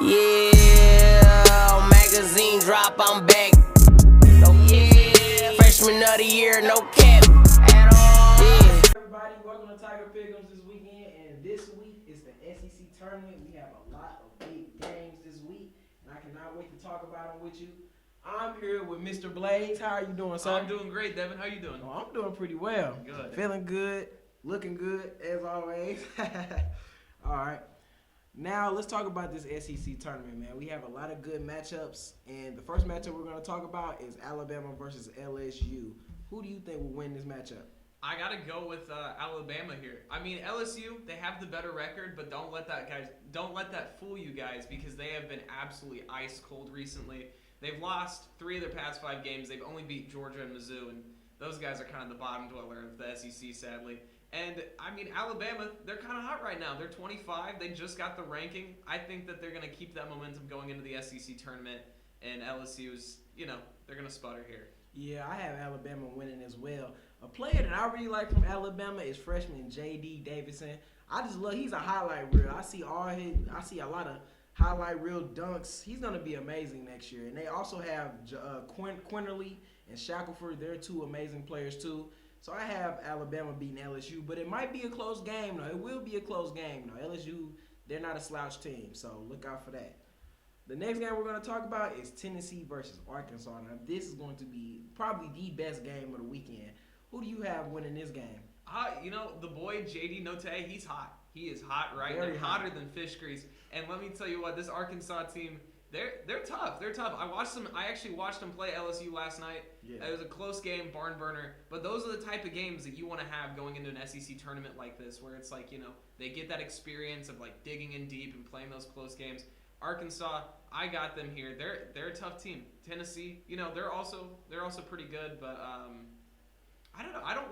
Yeah, magazine drop, I'm back. Yeah, freshman of the year, no cap at all. Yeah. Everybody, welcome to Tiger Pick'ems this weekend, and this week is the SEC tournament. We have a lot of big games this week, and I cannot wait to talk about them with you. I'm here with Mr. Blades. How are you doing, sir? I'm doing great, Devin. How you doing? Oh, I'm doing pretty well. Good. Feeling good, looking good, as always. All right. Now, let's talk about this SEC tournament, man. We have a lot of good matchups, and the first matchup we're going to talk about is Alabama versus LSU. Who do you think will win this matchup? I gotta go with Alabama here. I mean, LSU, they have the better record, but don't let that fool you guys, because they have been absolutely ice cold recently. They've lost 3 of their past 5 games. They've only beat Georgia and Mizzou, and those guys are kind of the bottom dweller of the SEC, sadly. And, I mean, Alabama, they're kind of hot right now. They're 25. They just got the ranking. I think that they're going to keep that momentum going into the SEC tournament, and LSU's, they're going to sputter here. Yeah, I have Alabama winning as well. A player that I really like from Alabama is freshman J.D. Davidson. I just love, he's a highlight reel. I see a lot of highlight reel dunks. He's going to be amazing next year. And they also have Quinterly and Shackelford. They're 2 amazing players too. So I have Alabama beating LSU, but it might be a close game though. It will be a close game though. LSU, they're not a slouch team, so look out for that. The next game we're going to talk about is Tennessee versus Arkansas. Now, this is going to be probably the best game of the weekend. Who do you have winning this game? The boy J.D. Note, he's hot. He is hot right Very now, hot. hotter than fish grease. And let me tell you what, this Arkansas team, they're tough. They're tough. I actually watched them play LSU last night. Yeah. It was a close game, barn burner. But those are the type of games that you want to have going into an SEC tournament like this, where it's like, they get that experience of like digging in deep and playing those close games. Arkansas, I got them here. They're a tough team. Tennessee, they're also pretty good, but I don't know. I don't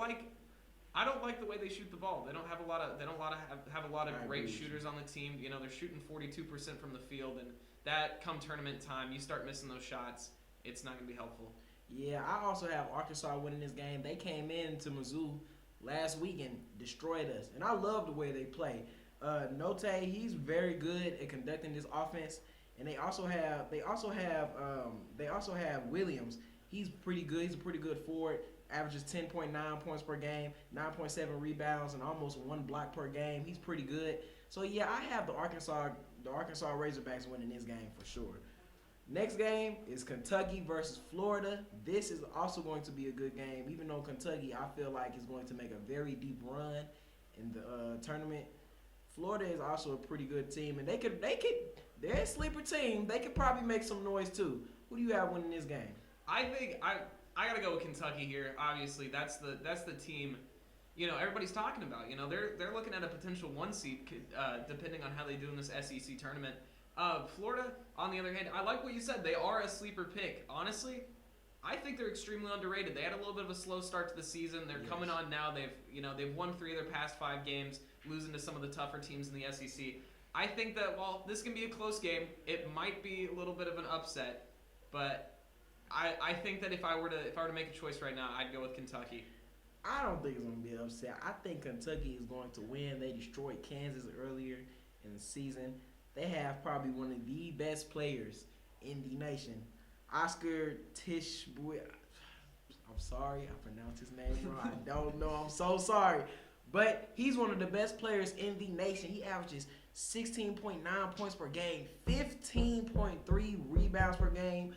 like the way they shoot the ball. They don't have a lot of great shooters on the team. They're shooting 42% from the field, and that come tournament time, you start missing those shots, it's not going to be helpful. Yeah, I also have Arkansas winning this game. They came into Mizzou last week and destroyed us, and I love the way they play. Note, he's very good at conducting this offense, and they also have Williams. He's pretty good. He's a pretty good forward. Averages 10.9 points per game, 9.7 rebounds, and almost 1 block per game. He's pretty good. So yeah, I have the Arkansas Razorbacks winning this game for sure. Next game is Kentucky versus Florida. This is also going to be a good game, even though Kentucky, I feel like, is going to make a very deep run in the tournament. Florida is also a pretty good team, and they're a sleeper team. They could probably make some noise too. Who do you have winning this game? I think I gotta go with Kentucky here. Obviously, that's the team. Everybody's talking about. They're looking at a potential 1 seed, depending on how they do in this SEC tournament. Florida, on the other hand, I like what you said. They are a sleeper pick. Honestly, I think they're extremely underrated. They had a little bit of a slow start to the season. They're coming on now. They've won 3 of their past 5 games, losing to some of the tougher teams in the SEC. I think that while this can be a close game, it might be a little bit of an upset, but I think that if I were to make a choice right now, I'd go with Kentucky. I don't think it's going to be an upset. I think Kentucky is going to win. They destroyed Kansas earlier in the season. They have probably one of the best players in the nation. Oscar Tishboy. I'm sorry, I pronounced his name wrong. I don't know. I'm so sorry. But he's one of the best players in the nation. He averages 16.9 points per game, 15.3 rebounds per game,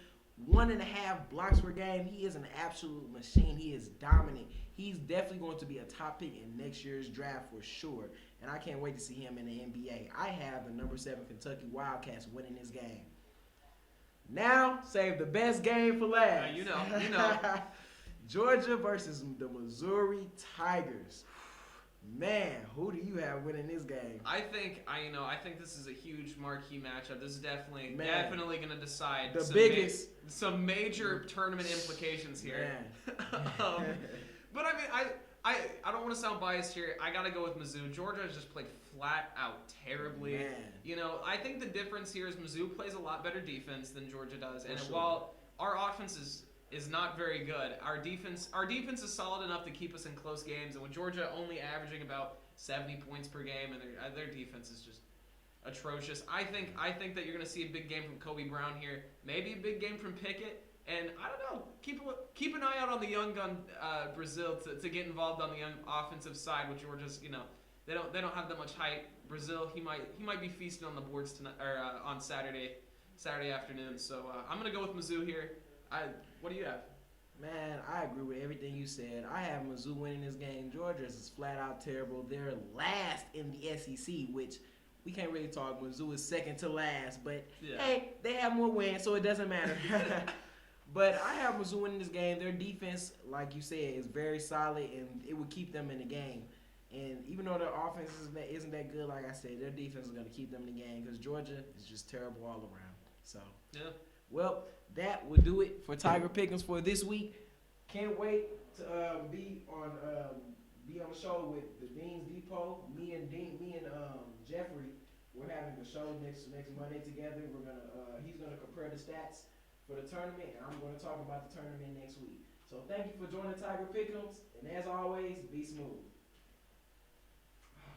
1.5 blocks per game. He is an absolute machine. He is dominant. He's definitely going to be a top pick in next year's draft for sure. And I can't wait to see him in the NBA. I have the number 7 Kentucky Wildcats winning this game. Now, save the best game for last. You know. Georgia versus the Missouri Tigers. Man, who do you have winning this game? I think this is a huge marquee matchup. This is definitely going to decide some major tournament implications here. But I mean, I don't want to sound biased here. I got to go with Mizzou. Georgia has just played flat out terribly. Man. I think the difference here is Mizzou plays a lot better defense than Georgia does. And sure. While our offense is not very good, our defense is solid enough to keep us in close games. And with Georgia only averaging about 70 points per game, and their defense is just atrocious. I think that you're going to see a big game from Kobe Brown here, maybe a big game from Pickett, and I don't know. Keep an eye out on the young gun Brazil to get involved on the young offensive side, which we're just they don't have that much height. Brazil, he might be feasting on the boards tonight or on Saturday afternoon. So I'm gonna go with Mizzou here. What do you have? Man, I agree with everything you said. I have Mizzou winning this game. Georgia is flat out terrible. They're last in the SEC, which we can't really talk. Mizzou is second to last, but hey, they have more wins, so it doesn't matter. But I have Mizzou winning this game. Their defense, like you said, is very solid, and it would keep them in the game. And even though their offense isn't that good, like I said, their defense is going to keep them in the game because Georgia is just terrible all around. So, well, that will do it for Tiger Pick'ems for this week. Can't wait to be on the show with the Dean's Depot. Me and Jeffrey, we're having a show next Monday together. He's gonna compare the stats for the tournament, and I'm going to talk about the tournament next week. So thank you for joining Tiger Pick'ems, and as always, be smooth.